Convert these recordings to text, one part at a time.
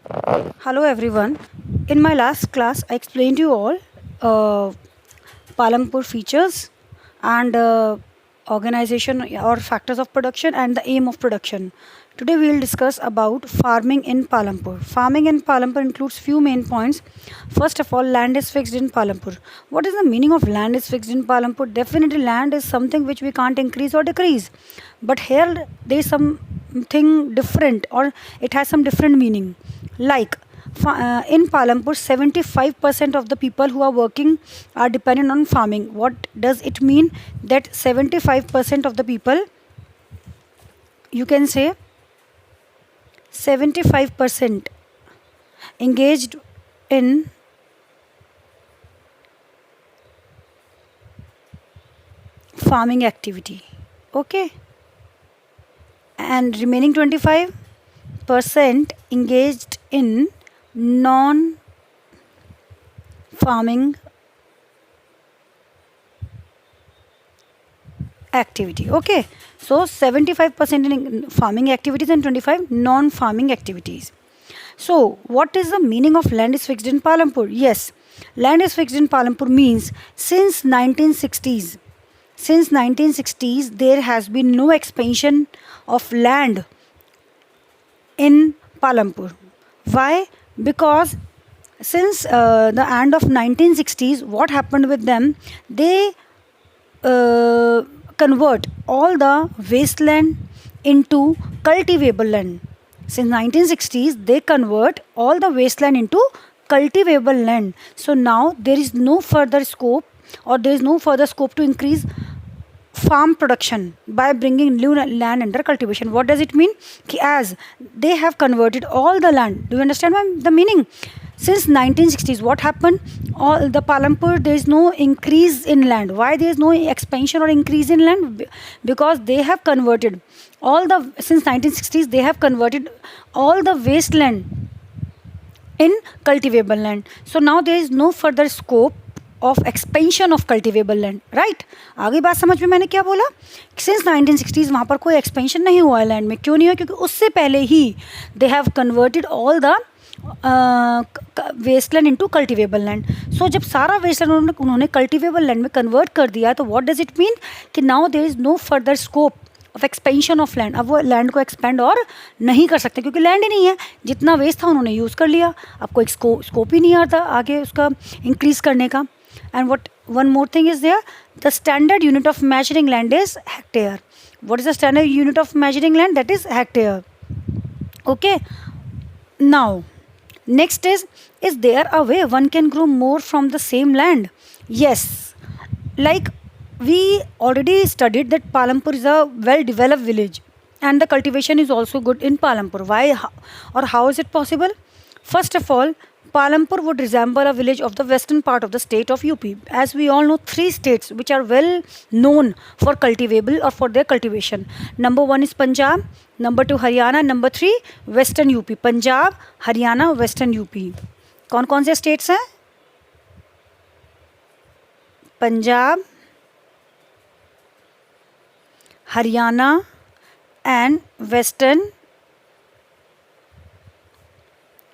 Hello everyone. In my last class, I explained you all uh, Palampur features and organization or factors of production and the aim of production. Today we will discuss about farming in Palampur. Farming in Palampur includes few main points. First of all, land is fixed in Palampur. What is the meaning of land is fixed in Palampur? Definitely land is something which we can't increase or decrease. But here there is something different or it has some different meaning. Like in Palampur, 75% of the people who are working are dependent on farming. What does it mean that 75% of the people, you can say 75% engaged in farming activity? Okay, and remaining 25% engaged in non farming activity. Okay, so 75% in farming activities and 25 non farming activities. So what is the meaning of land is fixed in Palampur? Yes, land is fixed in Palampur means since 1960s, there has been no expansion of land in Palampur. Why? Because since the end of 1960s, what happened with them? They convert all the wasteland into cultivable land. Since 1960s, they convert all the wasteland into cultivable land. So now there is no further scope or there is no further scope to increase farm production by bringing new land under cultivation. What does it mean? As they have converted all the land. Do you understand the meaning? Since 1960s, what happened? All the Palampur, there is no increase in land. Why there is no expansion or increase in land? Because they have converted all the, since 1960s, they have converted all the wasteland in cultivable land. So now there is no further scope of expansion of cultivable land, right? आगे बात समझ में मैंने क्या बोला? Since 1960s वहाँ पर कोई expansion नहीं हुआ है land में. क्यों नहीं हुआ? क्योंकि उससे पहले ही they have converted all the wasteland into cultivable land. So जब सारा वेस्टलैंड उन्होंने कल्टिवेबल लैंड में कन्वर्ट कर दिया तो व्हाट डज इट मीन कि now there is no further scope of expansion of land. अब वो लैंड को एक्सपेंड और नहीं कर सकते क्योंकि लैंड ही नहीं है. जितना वेस्ट था उन्होंने यूज़ कर लिया. अब कोई स्कोप ही नहीं आता आगे उसका इंक्रीज़ करने का. And what one more thing is there, the standard unit of measuring land is hectare. what is the standard unit of measuring land? That is hectare. Okay, now next is there a way one can grow more from the same land? Yes, like we already studied that Palampur is a well developed village and the cultivation is also good in Palampur. Why or how is it possible? First of all, Palampur would resemble a village of the western part of the state of UP. As we all know, three states which are well known for cultivable or for their cultivation. Number one is Punjab, number two Haryana, number three Western UP. Punjab, Haryana, Western UP. कौन कौन से states हैं? Punjab, Haryana and Western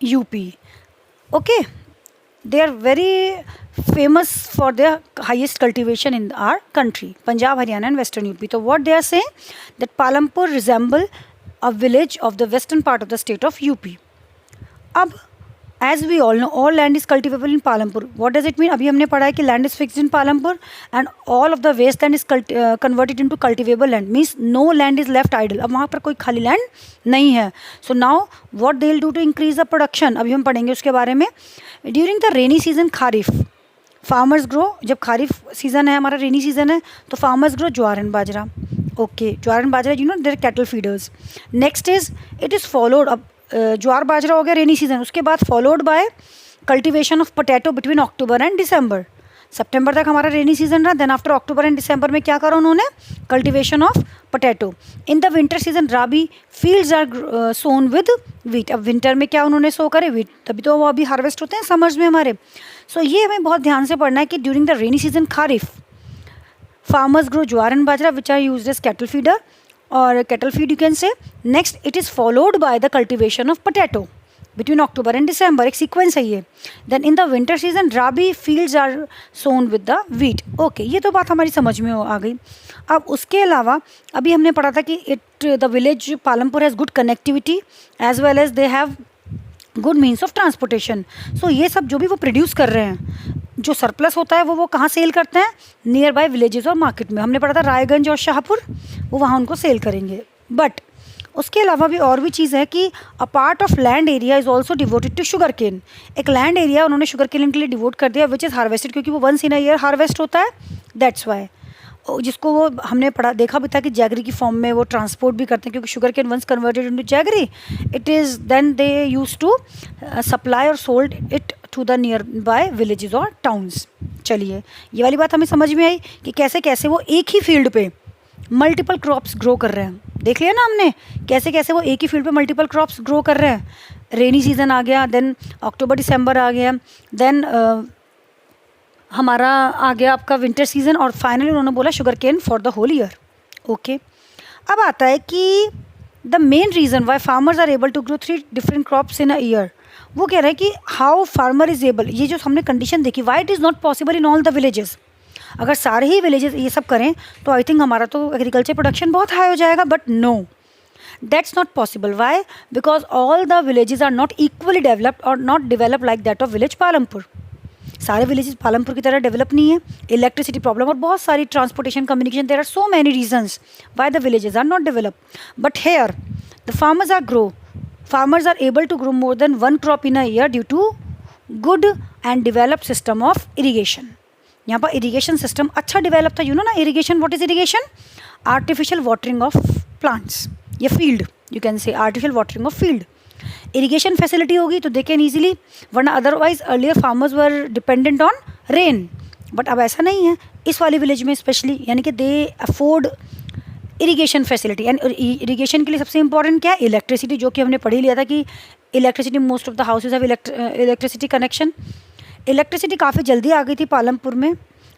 UP. Okay, they are very famous for their highest cultivation in our country, Punjab, Haryana and Western UP. So what they are saying, that Palampur resemble a village of the western part of the state of UP. अब as we all know, all land is cultivable in Palampur. What does it mean? अभी हमने पढ़ा है कि land is fixed in Palampur and all of the wasteland is converted into cultivable land. Means no land is left idle. अब वहाँ पर कोई खाली land नहीं है. So now what they will do to increase the production? अभी हम पढ़ेंगे उसके बारे में. During the rainy season Kharif, farmers grow. जब खारिफ सीजन है हमारा, रेनी सीजन है, तो farmers grow jowar and bajra. Okay, jowar and bajra, you know, they're cattle feeders. Next is it is followed up. ज्वार बाजरा हो गया रेनी सीजन. उसके बाद followed by cultivation of potato between October and December. सितंबर तक हमारा rainy season रहा. Then after October and December में क्या करा उन्होंने? Cultivation of potato. In the winter season rabi fields are sown with wheat. अब विंटर में क्या उन्होंने सो करे? वीट. तभी तो वो अभी हार्वेस्ट होते हैं समर्स में हमारे. सो ये हमें बहुत ध्यान से पढ़ना है कि during the rainy season kharif farmers grow jowar and bajra which are used as cattle feeder or cattle feed you can say. Next it is followed by the cultivation of potato. Between October and December, एक sequence है ये. Then in the winter season rabi fields are sown with the wheat. Okay, ये तो बात हमारी समझ में आ गई. अब उसके अलावा अभी हमने पढ़ा था कि the village Palampur has good connectivity as well as they have good means of transportation. So ये सब जो भी वो प्रोड्यूस कर रहे हैं, जो सरप्लस होता है वो कहाँ सेल करते हैं, नियर बाय विलेजेस और मार्केट में. हमने पढ़ा था रायगंज और शाहपुर, वो वहाँ उनको सेल करेंगे. बट उसके अलावा भी और भी चीज़ है कि a part of land area is also devoted to sugar cane. एक लैंड एरिया उन्होंने शुगर केन के लिए डिवोट कर दिया, विच इज़ हार्वेस्टेड, क्योंकि वो once in a year harvest होता है. दैट्स वाई जिसको वो हमने पढ़ा देखा भी था कि जैगरी की फॉर्म में वो ट्रांसपोर्ट भी करते हैं, क्योंकि sugar cane once converted into jaggery, it is then they use to supply और sold it to the nearby villages और टाउन्स. चलिए, ये वाली बात हमें समझ में आई कि कैसे कैसे वो एक ही फील्ड पे मल्टीपल क्रॉप्स ग्रो कर रहे हैं. देख लिया ना हमने कैसे कैसे वो एक ही फील्ड पे मल्टीपल क्रॉप्स ग्रो कर रहे हैं. रेनी सीजन आ गया, देन अक्टूबर दिसंबर आ गया, देन हमारा आ गया आपका विंटर सीजन, और फाइनली उन्होंने बोला sugar cane for the whole year. Okay, अब आता है कि the main reason why farmers are able to grow 3 different crops in a year. वो कह रहे हैं कि हाउ फार्मर इज़ एबल, ये जो हमने कंडीशन देखी, why it is not possible in all the villages. अगर सारे ही विलेजेस ये सब करें तो आई थिंक हमारा तो एग्रीकल्चर प्रोडक्शन बहुत हाई हो जाएगा. But no, that's not possible. Why? Because all the villages are not equally developed और not develop like that of village Palampur. सारे विलेजेस पालमपुर की तरह डेवलप नहीं है. इलेक्ट्रिसिटी प्रॉब्लम और बहुत सारी transportation, communication, there are so many reasons why the villages are not develop. But here the farmers are able to grow more than one crop in a year due to good and developed system of irrigation. यहाँ पर irrigation system अच्छा develop था. You know ना irrigation, what is irrigation? Artificial watering of plants या field, you can say artificial watering of field. Irrigation facility होगी तो they can easily, वरना otherwise earlier farmers were dependent on rain. But अब ऐसा नहीं है इस वाले विलेज में स्पेशली, यानी कि they afford irrigation facility. And irrigation के लिए सबसे इंपॉर्टेंट क्या है? इलेक्ट्रिसिटी, जो कि हमने पढ़ ही लिया था कि electricity, most of the houses have electricity connection. Electricity काफ़ी जल्दी आ गई थी पालमपुर में,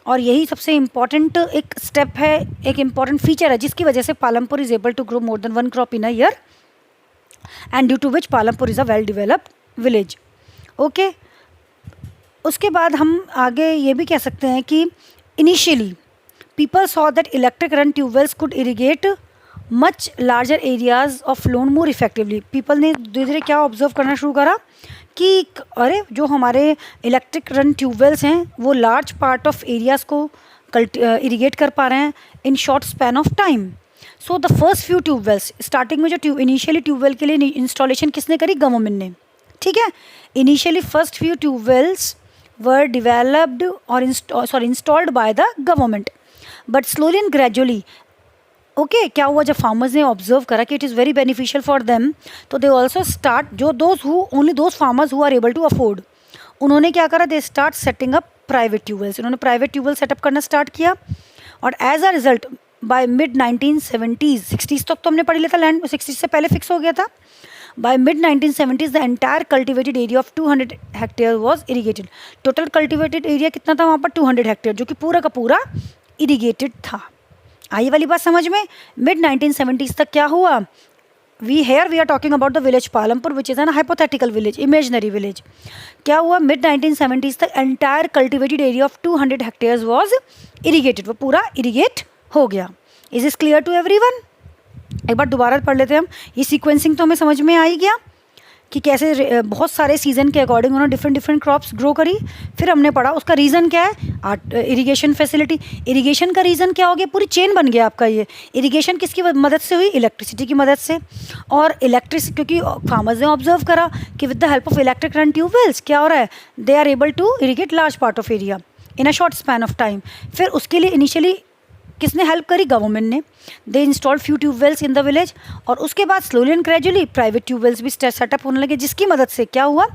और यही सबसे इम्पॉर्टेंट एक स्टेप है, एक इम्पॉर्टेंट फीचर है जिसकी वजह से Palampur is able to grow more than one crop in a year, and due to which Palampur is a well developed village. Okay, उसके बाद हम आगे ये भी कह सकते हैं कि initially people saw that electric run tube wells could irrigate much larger areas of lawn more effectively. people ने धीरे धीरे क्या ऑब्जर्व करना शुरू करा कि अरे जो हमारे इलेक्ट्रिक रन ट्यूबवेल्स हैं वो लार्ज पार्ट ऑफ एरियाज़ को इरीगेट कर पा रहे हैं in short span of time. So the first few tube wells, starting में जो इनिशियली ट्यूबवेल के लिए इंस्टॉलेशन किसने करी? गवर्नमेंट ने. ठीक है, initially first few tubewells were developed और installed by the government. But slowly and gradually, okay, क्या हुआ जब फार्मर्स ने ऑब्जर्व करा कि it is very beneficial for them, तो दे ऑल्सो स्टार्ट, जो only those farmers who are able to afford, उन्होंने क्या करा? They start setting up private tubewells. उन्होंने प्राइवेट ट्यूबवेल सेटअप करना स्टार्ट किया, और as a result by mid 1970s, 60s तक तो हमने पढ़ लिया था, लैंड 60s से पहले फिक्स हो गया था. By mid 1970s, the entire cultivated area of 200 hectares was irrigated. Total cultivated area कितना था वहाँ पर? 200 हेक्टेयर, जो कि पूरा का पूरा इरीगेटेड था. आई वाली बात समझ में? मिड 1970s तक क्या हुआ? We are talking about the village Palampur which is an hypothetical village, imaginary village. क्या हुआ? मिड 1970s तक entire cultivated area of 200 hectares was irrigated. वो पूरा इरीगेट हो गया. Is is clear to everyone? एक बार दोबारा पढ़ लेते हैं हम. ये सीक्वेंसिंग तो हमें समझ में आ ही गया कि कैसे बहुत सारे सीजन के अकॉर्डिंग उन्होंने डिफरेंट क्रॉप्स ग्रो करी. फिर हमने पढ़ा उसका रीज़न क्या है? Irrigation facility. इरिगेशन का रीज़न क्या हो गया? पूरी चेन बन गया आपका. ये इरिगेशन किसकी मदद से हुई? इलेक्ट्रिसिटी की मदद से. और क्योंकि फार्मर्स ने ऑब्जर्व करा कि with the help of electric run tubewells क्या हो रहा है? They are able to irrigate large part of area in a short span of time. फिर उसके लिए इनिशियली किसने हेल्प करी? गवर्नमेंट ने. They installed few tubewells in the village, और उसके बाद slowly and gradually private tubewells भी सेटअप होने लगे, जिसकी मदद से क्या हुआ?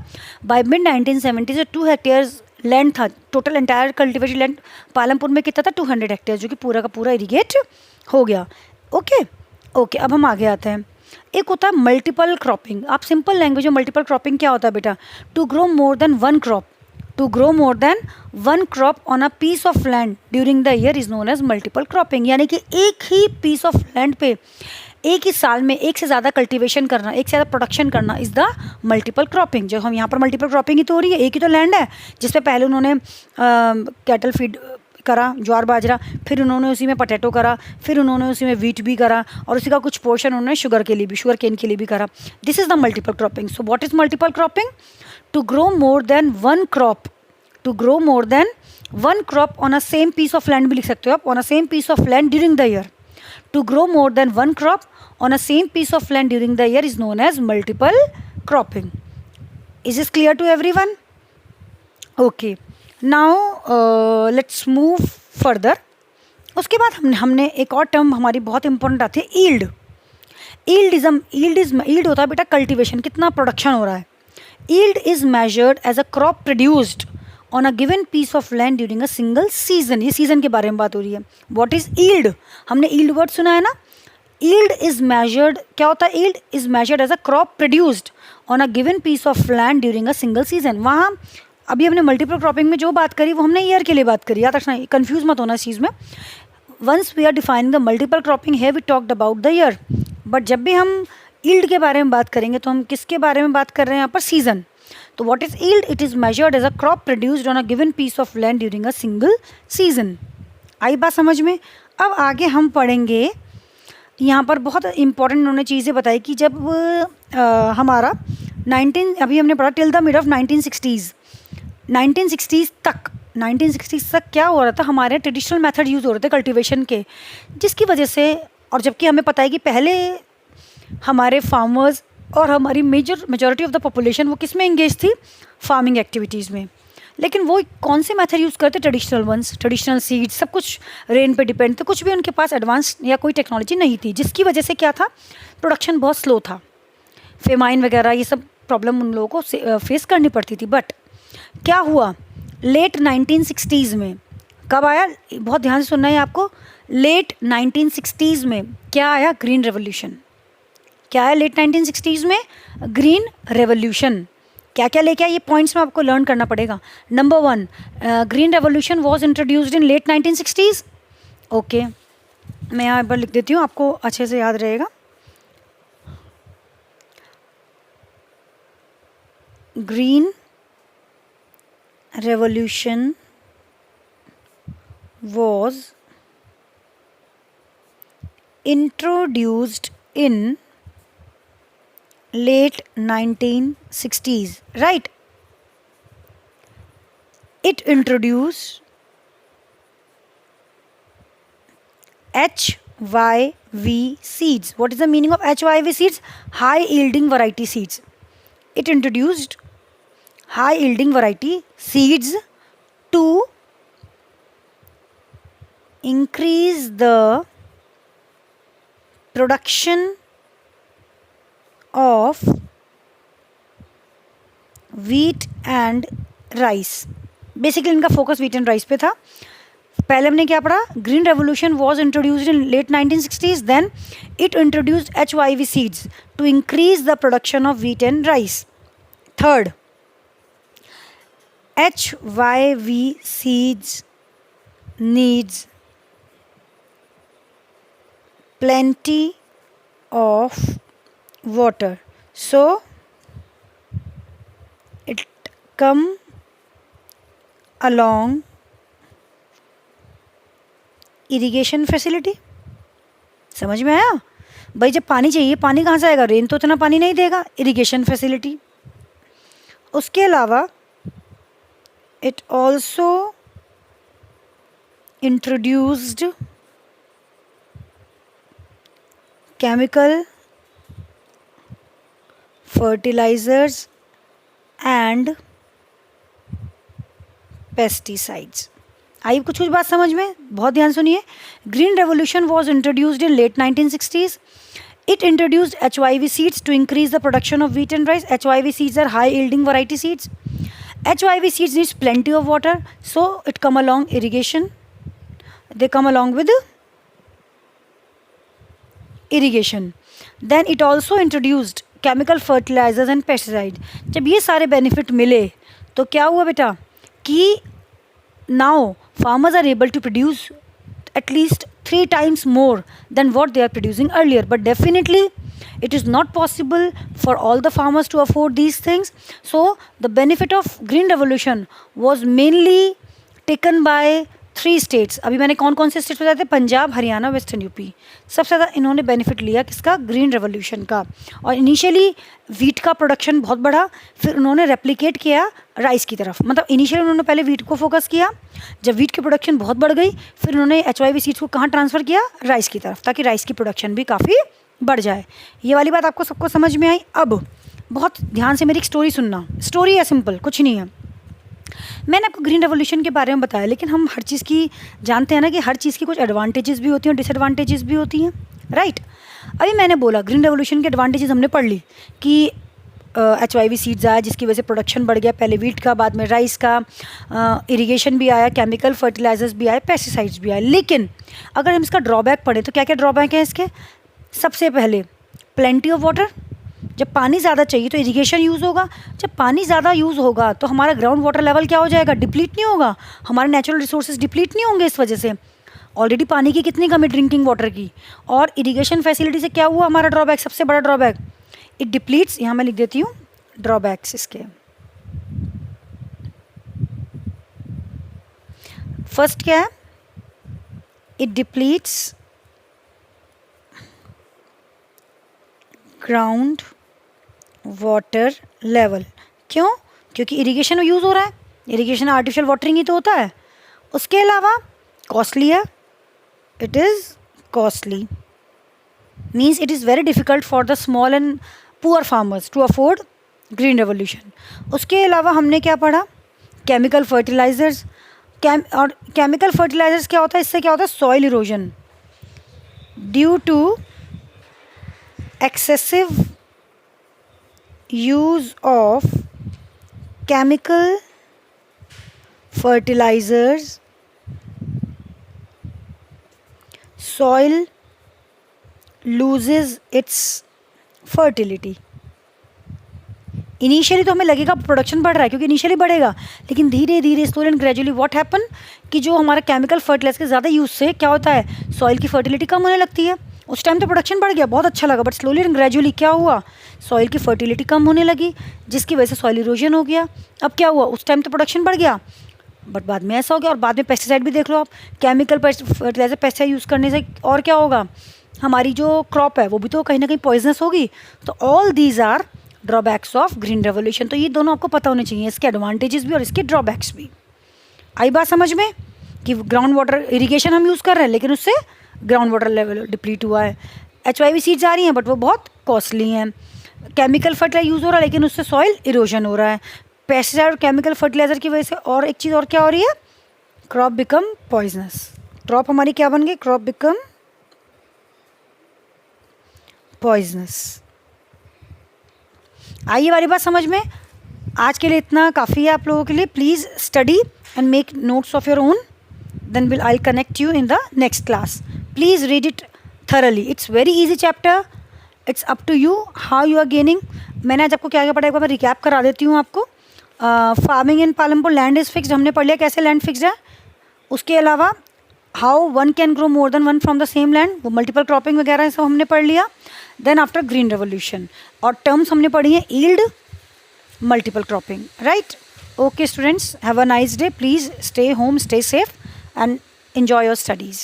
बाय मिड 1970 से 2 हेक्टेयर्स लैंड था. Total entire cultivated land Palampur में कितना था? 200 हेक्टेयर, जो कि पूरा का पूरा इरीगेट हो गया. ओके, अब हम आगे आते हैं. एक होता है मल्टीपल क्रॉपिंग. आप सिंपल लैंग्वेज में मल्टीपल क्रॉपिंग क्या होता है बेटा? To grow more than one crop. To grow more than one crop on a piece of land during the year is known as multiple cropping. यानी कि एक ही piece of land पे एक ही साल में एक से ज़्यादा कल्टीवेशन करना, एक से ज़्यादा प्रोडक्शन करना इज़ द मल्टीपल क्रॉपिंग। जो हम यहाँ पर मल्टीपल क्रॉपिंग ही तो हो रही है, एक ही तो लैंड है जिसपे पहले उन्होंने कैटल फीड करा, ज्वार बाजरा, फिर उन्होंने उसी में पोटैटो करा, फिर उन्होंने उसी में वीट भी करा, और उसी का कुछ पोर्शन उन्होंने शुगर केन के लिए भी करा। This is the multiple cropping. So what is multiple cropping? To grow more than one crop, to grow more than one crop on a same piece of land भी लिख सकते हो आप, on a same piece of land during the year. To grow more than one crop on a same piece of land during the year is known as multiple cropping. Is this clear to everyone? Okay, now let's move further. उसके बाद हमने एक और term हमारी बहुत important आती है, yield. Yield होता है बेटा कल्टीवेशन, कितना प्रोडक्शन हो रहा है। Yield is measured as a crop produced on a given piece of land during a single season. ये सीजन के बारे में बात हो रही है। What is yield? हमने ईल्ड वर्ड सुना है ना। ईल्ड इज मेजर्ड, क्या होता है? Yield is measured as a crop produced on a given piece of land during a single season. वहाँ अभी हमने मल्टीपल क्रॉपिंग में जो बात करी वो हमने ईयर के लिए बात करी, याद रखना, कंफ्यूज मत होना इस चीज़ में। Once we are defining the multiple cropping है we talked about the year, but जब भी हम ईल्ड के बारे में बात करेंगे तो हम किसके बारे में बात कर रहे हैं यहाँ पर? सीजन। तो what is yield? It is measured as a crop produced on a given piece of land during a single season. आई बात समझ में? अब आगे हम पढ़ेंगे, यहाँ पर बहुत इंपॉर्टेंट उन्होंने चीज़ें बताई कि जब हमारा अभी हमने पढ़ा till the mid of 1960s, 1960s तक क्या हो रहा था? हमारे ट्रेडिशनल मेथड यूज़ हो रहे थे कल्टीवेशन के, जिसकी वजह से, और जबकि हमें पता है कि पहले हमारे फार्मर्स और हमारी मेजॉरिटी ऑफ द पॉपुलेशन वो किस में एंगेज थी? फार्मिंग एक्टिविटीज़ में। लेकिन वो कौन से मेथड यूज़ करते? ट्रेडिशनल वंस, ट्रेडिशनल सीड्स, सब कुछ रेन पे डिपेंड थे, कुछ भी उनके पास एडवांस या कोई टेक्नोलॉजी नहीं थी, जिसकी वजह से क्या था? प्रोडक्शन बहुत स्लो था, फेमाइन वगैरह ये सब प्रॉब्लम उन लोगों को फेस करनी पड़ती थी। बट क्या हुआ लेट 1960s में? कब आया? बहुत ध्यान से सुनना है आपको। लेट 1960s में क्या आया? Green revolution. क्या है लेट 1960s में? Green revolution. क्या क्या लेके आया? ये पॉइंट्स में आपको लर्न करना पड़ेगा। Number 1, green revolution was introduced in late 1960s। Okay, मैं यहाँ पर लिख देती हूँ, आपको अच्छे से याद रहेगा। Green revolution was introduced in late 1960s, right? It introduced HYV seeds. What is the meaning of HYV seeds? High yielding variety seeds. It introduced high yielding variety seeds to increase the production of wheat and rice. Basically इनका focus wheat and rice पे था। पहले हमने क्या पढ़ा? Green revolution was introduced in late 1960s, then it introduced HYV seeds to increase the production of wheat and rice. Third, HYV seeds needs plenty of water, so it come along irrigation facility. समझ में आया भाई? जब पानी चाहिए, पानी कहाँ से आएगा? रेन तो इतना पानी नहीं देगा, इरिगेशन फैसिलिटी। उसके अलावा it also introduced chemical fertilizers and pesticides. आई कुछ बात समझ में? बहुत ध्यान सुनिए। Green revolution was introduced in late 1960s. It introduced HYV seeds to increase the production of wheat and rice. HYV seeds are high yielding variety seeds. HYV seeds needs plenty of water, so it come along irrigation. They come along with irrigation. Then it also introduced chemical fertilizers and pesticides. जब ये सारे benefit मिले तो क्या हुआ बेटा कि now farmers are able to produce at least 3 times more than what they are producing earlier. But definitely it is not possible for all the farmers to afford these things. So the benefit of green revolution was mainly taken by 3 states. अभी मैंने कौन कौन से states बताए थे? Punjab, Haryana, western UP. सबसे ज़्यादा इन्होंने बेनिफिट लिया किसका? ग्रीन रेवोल्यूशन का। और इनिशियली वीट का प्रोडक्शन बहुत बढ़ा, फिर उन्होंने रेप्लिकेट किया राइस की तरफ। मतलब इनिशियली उन्होंने पहले वीट को फोकस किया, जब वीट की प्रोडक्शन बहुत बढ़ गई फिर उन्होंने HYV सीड्स को कहाँ ट्रांसफ़र किया? राइस की तरफ, ताकि राइस की प्रोडक्शन भी काफ़ी बढ़ जाए। ये वाली बात आपको सबको समझ में आई? अब बहुत ध्यान से मेरी एक स्टोरी सुनना। स्टोरी है, सिंपल, कुछ नहीं है। मैंने आपको ग्रीन रेवोल्यूशन के बारे में बताया, लेकिन हम हर चीज़ की जानते हैं ना कि हर चीज़ की कुछ एडवांटेजेस भी होती हैं और डिसएडवांटेजेस भी होती हैं, राइट? अभी मैंने बोला ग्रीन रेवोल्यूशन के एडवांटेजेस हमने पढ़ ली कि HYV सीड्स आया जिसकी वजह से प्रोडक्शन बढ़ गया, पहले वीट का, बाद में राइस का, इरिगेशन भी आया, केमिकल फर्टिलाइजर्स भी आए, पेस्टिसाइड्स भी आए। लेकिन अगर हम इसका ड्रॉबैक पढ़ें तो क्या क्या ड्रॉबैक है इसके? सबसे पहले प्लेंटी ऑफ वाटर। जब पानी ज़्यादा चाहिए तो इरिगेशन यूज़ होगा, जब पानी ज़्यादा यूज़ होगा तो हमारा ग्राउंड वाटर लेवल क्या हो जाएगा? डिप्लीट नहीं होगा, हमारे नेचुरल रिसोर्सेज डिप्लीट नहीं होंगे। इस वजह से ऑलरेडी पानी की कितनी कमी ड्रिंकिंग वाटर की, और इरिगेशन फैसिलिटी से क्या हुआ हमारा ड्रॉबैक? सबसे बड़ा ड्रॉबैक, इट डिप्लीट्स। यहाँ मैं लिख देती हूँ ड्रॉबैक्स इसके। फर्स्ट क्या है? It depletes ground water level. क्यों? क्योंकि इरिगेशन में यूज़ हो रहा है, इरिगेशन आर्टिफिशियल वाटरिंग ही तो होता है। उसके अलावा कॉस्टली है, it is costly, means it is very difficult for the small and poor farmers to afford green revolution. उसके अलावा हमने क्या पढ़ा? Chemical fertilizers. और केमिकल फर्टिलाइजर्स क्या होता है? इससे क्या होता है? Soil erosion due to excessive use of chemical fertilizers, soil loses its fertility. Initially तो हमें लगेगा प्रोडक्शन बढ़ रहा है क्योंकि इनिशियली बढ़ेगा, लेकिन धीरे धीरे slowly and gradually what happen कि जो हमारा केमिकल फर्टिलाइजर के ज़्यादा यूज़ से क्या होता है? सॉइल की फर्टिलिटी कम होने लगती है। उस टाइम तो प्रोडक्शन बढ़ गया, बहुत अच्छा लगा, बट स्लोली एंड ग्रेजुअली क्या हुआ? सॉइल की फर्टिलिटी कम होने लगी, जिसकी वजह से सॉइल इरोजन हो गया। अब क्या हुआ? उस टाइम तो प्रोडक्शन बढ़ गया, बट बाद में ऐसा हो गया। और बाद में पेस्टिसाइड भी देख लो आप, केमिकल फर्टिलाइजर पेस्टिसाइड यूज़ करने से और क्या होगा? हमारी जो क्रॉप है वो भी तो कहीं ना कहीं पॉइजनस होगी। तो all these are drawbacks of green revolution. तो ये दोनों आपको पता होने चाहिए, इसके एडवांटेजेस भी और इसके ड्रॉबैक्स भी। आई बात समझ में कि ग्राउंड वाटर इरिगेशन हम यूज़ कर रहे हैं लेकिन उससे ग्राउंड वाटर लेवल डिप्लीट हुआ है। HYV सीड्स आ रही हैं बट वो बहुत कॉस्टली हैं। केमिकल फर्टिलाइजर यूज़ हो रहा है लेकिन उससे सॉइल इरोजन हो रहा है। पेस्टिसाइड और केमिकल फर्टिलाइजर की वजह से और एक चीज़ और क्या हो रही है? Crop become poisonous. क्रॉप हमारी क्या बन गई? Crop become poisonous. आइए वाली बात समझ में। आज के लिए इतना काफ़ी है आप लोगों के लिए। Please study and make notes of your own, then I'll connect you in the next class. Please read it thoroughly. It's very easy chapter. It's up to you how you are gaining. मैंने आज आपको क्या क्या पढ़ा है, मैं recap करा देती हूँ आपको। Farming in Palampur, land is fixed, हमने पढ़ लिया कैसे लैंड फिक्स्ड है। उसके अलावा how one can grow more than one from the same land, वो मल्टीपल क्रॉपिंग वगैरह सब हमने पढ़ लिया। देन आफ्टर ग्रीन रेवोल्यूशन, और टर्म्स हमने पढ़ी हैं yield, multiple cropping, right? Okay students, have a nice day. Please stay home, stay safe and enjoy your studies.